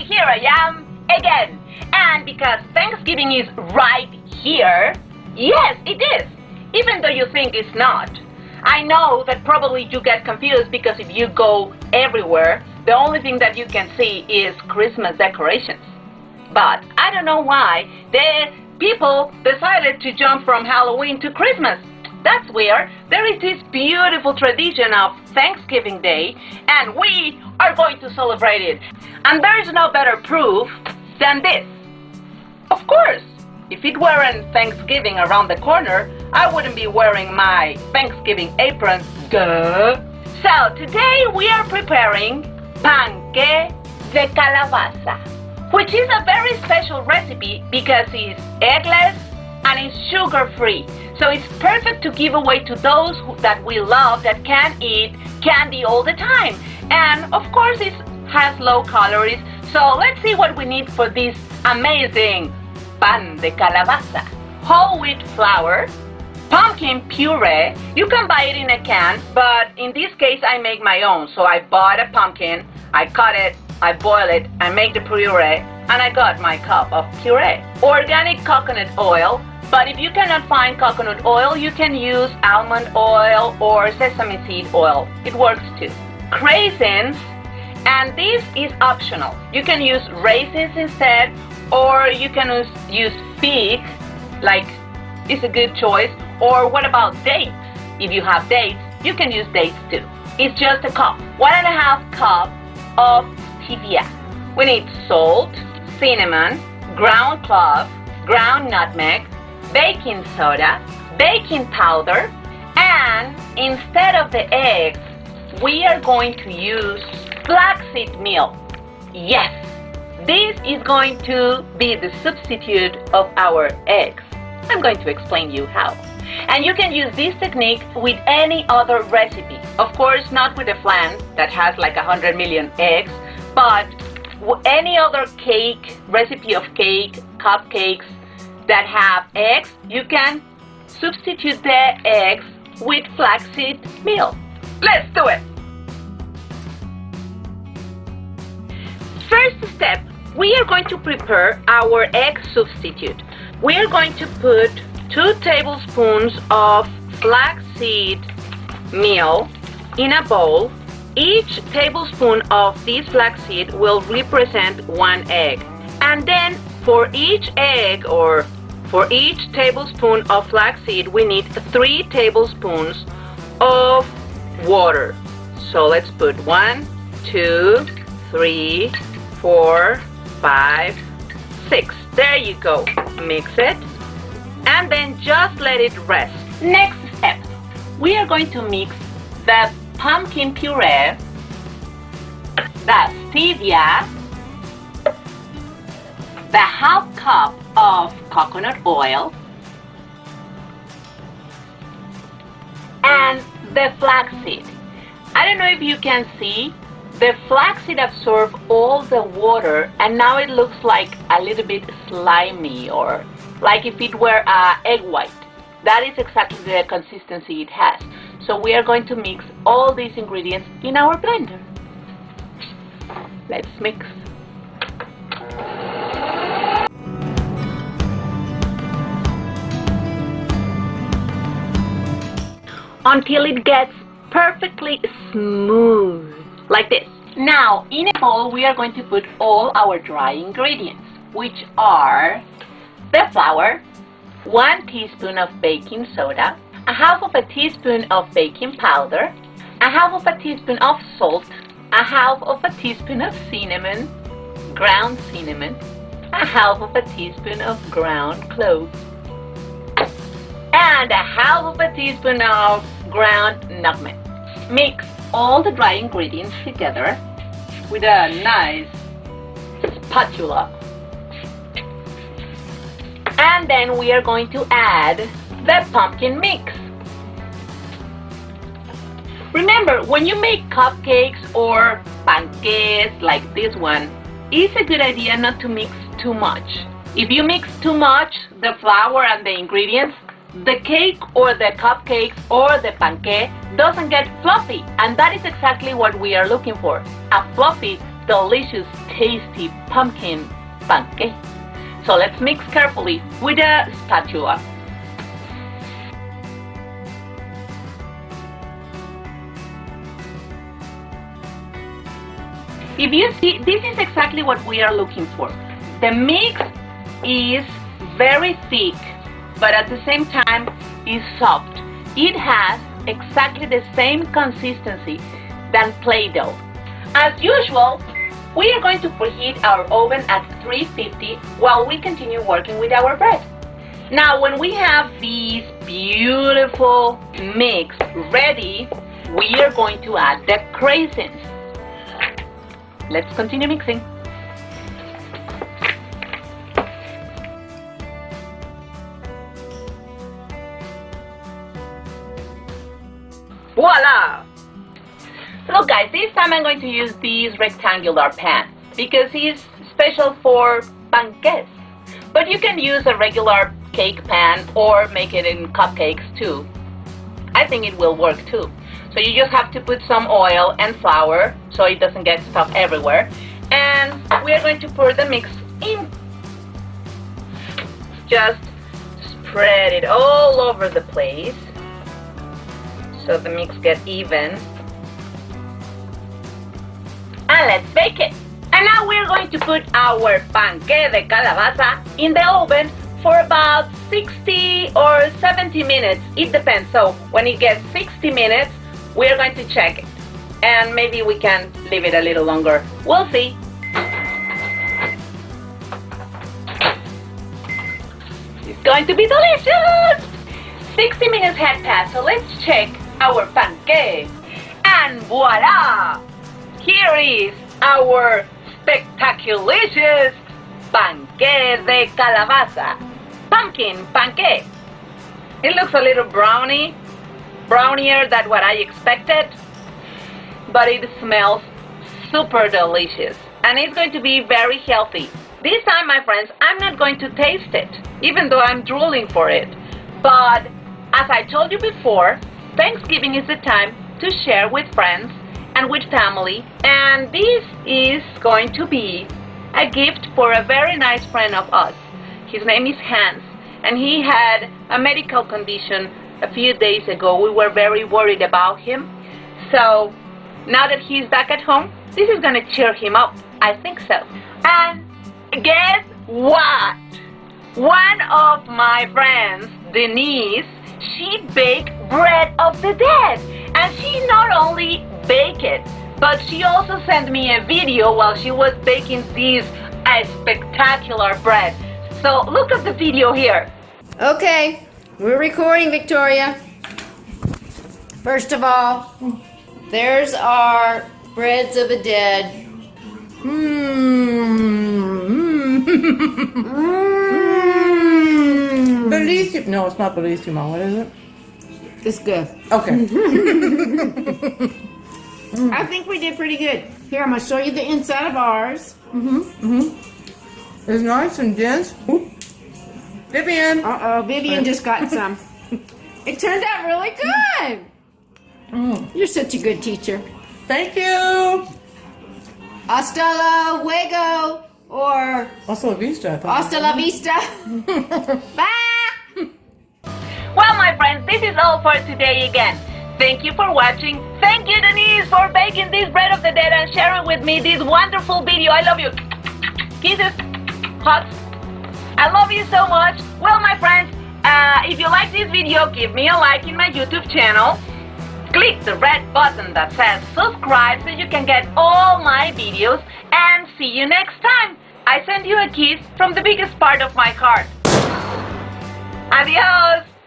here I am again. And because Thanksgiving is right here, yes, it is, even though you think it's not. I know that probably you get confused because if you go everywhere, the only thing that you can see is Christmas decorations. But I don't know why the people decided to jump from Halloween to Christmas. That's weird. There is this beautiful tradition of Thanksgiving Day, and we are going to celebrate it. And there is no better proof than this. Of course, if it weren't Thanksgiving around the corner, I wouldn't be wearing my Thanksgiving apron. Duh. So today we are preparing Panque de calabaza, which is a very special recipe because it's eggless and it's sugar-free. So it's perfect to give away to those that we love that can't eat candy all the time. And of course it has low calories. So let's see what we need for this amazing pan de calabaza. Whole wheat flour, pumpkin puree. You can buy it in a can, but in this case I make my own. So I bought a pumpkin, I cut it, I boil it, I make the puree, and I got my cup of puree. Organic coconut oil, but if you cannot find coconut oil, you can use almond oil or sesame seed oil. It works too. Craisins, and this is optional. You can use raisins instead, or you can use fig, like it's a good choice. Or what about dates? If you have dates, you can use dates too. It's just a cup. 1.5 cup of stevia. We need salt, cinnamon, ground clove, ground nutmeg, baking soda, baking powder, and instead of the eggs, we are going to use flaxseed meal. Yes, this is going to be the substitute of our eggs. I'm going to explain you how. And you can use this technique with any other recipe. Of course, not with a flan that has like 100 million eggs, but any other cake, recipe of cake, cupcakes that have eggs, you can substitute the eggs with flaxseed meal. Let's do it! First step, we are going to prepare our egg substitute. We are going to put 2 tablespoons of flaxseed meal in a bowl. Each tablespoon of this flaxseed will represent 1 egg. And then for each egg or for each tablespoon of flaxseed, we need 3 tablespoons of water. So let's put 1, 2, 3, 4, 5, 6. There you go. Mix it and then just let it rest. Next step, we are going to mix the pumpkin puree, the stevia, the 1/2 cup of coconut oil, and the flaxseed. I don't know if you can see, the flaxseed absorbs all the water and now it looks like a little bit slimy, or like if it were egg white. That is exactly the consistency it has. So we are going to mix all these ingredients in our blender. Let's mix. Until it gets perfectly smooth, like this. Now, in a bowl, we are going to put all our dry ingredients, which are the flour, 1 teaspoon of baking soda, 1/2 teaspoon of baking powder, 1/2 teaspoon of salt, 1/2 teaspoon of cinnamon, ground cinnamon, 1/2 teaspoon of ground clove, and 1/2 teaspoon of ground nutmeg. Mix all the dry ingredients together with a nice spatula. And then we are going to add the pumpkin mix. Remember, when you make cupcakes or panques like this one, it's a good idea not to mix too much. If you mix too much, the flour and the ingredients, the cake or the cupcakes or the panque doesn't get fluffy, and that is exactly what we are looking for, a fluffy delicious, tasty pumpkin panque. So let's mix carefully with a spatula. If you see, this is exactly what we are looking for. The mix is very thick, but at the same time is soft. It has exactly the same consistency than Play-Doh. As usual, we are going to preheat our oven at 350 while we continue working with our bread. Now, when we have this beautiful mix ready, we are going to add the craisins. Let's continue mixing. Voila! Look guys, this time I'm going to use this rectangular pan because it's special for panques. But you can use a regular cake pan or make it in cupcakes too. I think it will work too. So you just have to put some oil and flour so it doesn't get stuck everywhere. And we are going to pour the mix in. Just spread it all over the place so the mix gets even. And let's bake it. And now we're going to put our panque de calabaza in the oven for about 60 or 70 minutes. It depends. So when it gets 60 minutes, we're going to check it. And maybe we can leave it a little longer. We'll see. It's going to be delicious! 60 minutes had passed, so let's check our panque. And voila! Here is our spectaculicious panque de calabaza. Pumpkin panque. It looks a little brownier than what I expected, but it smells super delicious and it's going to be very healthy. This time, my friends, I'm not going to taste it, even though I'm drooling for it. But as I told you before, Thanksgiving is the time to share with friends and with family, and this is going to be a gift for a very nice friend of us. His name is Hans, and he had a medical condition a few days ago. We were very worried about him. So now that he's back at home, this is going to cheer him up. I think so. And guess what? One of my friends, Denise, she baked bread of the dead. And she not only baked it, but she also sent me a video while she was baking this spectacular bread. So look at the video here. Okay, we're recording, Victoria. First of all, there's our breads of the dead. Bellissimo. No, it's not bellissimo. What is it? It's good. Okay. I think we did pretty good. Here, I'm going to show you the inside of ours. It's nice and dense. Ooh. Vivian. Uh-oh, Vivian just got some. It turned out really good. You're such a good teacher. Thank you. Hasta luego, or Hasta la vista. I thought. hasta la vista. Bye. Well, my friends, this is all for today again. Thank you for watching. Thank you, Denise, for baking this bread of the dead and sharing with me this wonderful video. I love you. Kisses. Hugs. I love you so much. Well, my friends, if you like this video, give me a like in my YouTube channel. Click the red button that says subscribe so you can get all my videos. And see you next time. I send you a kiss from the biggest part of my heart. Adios.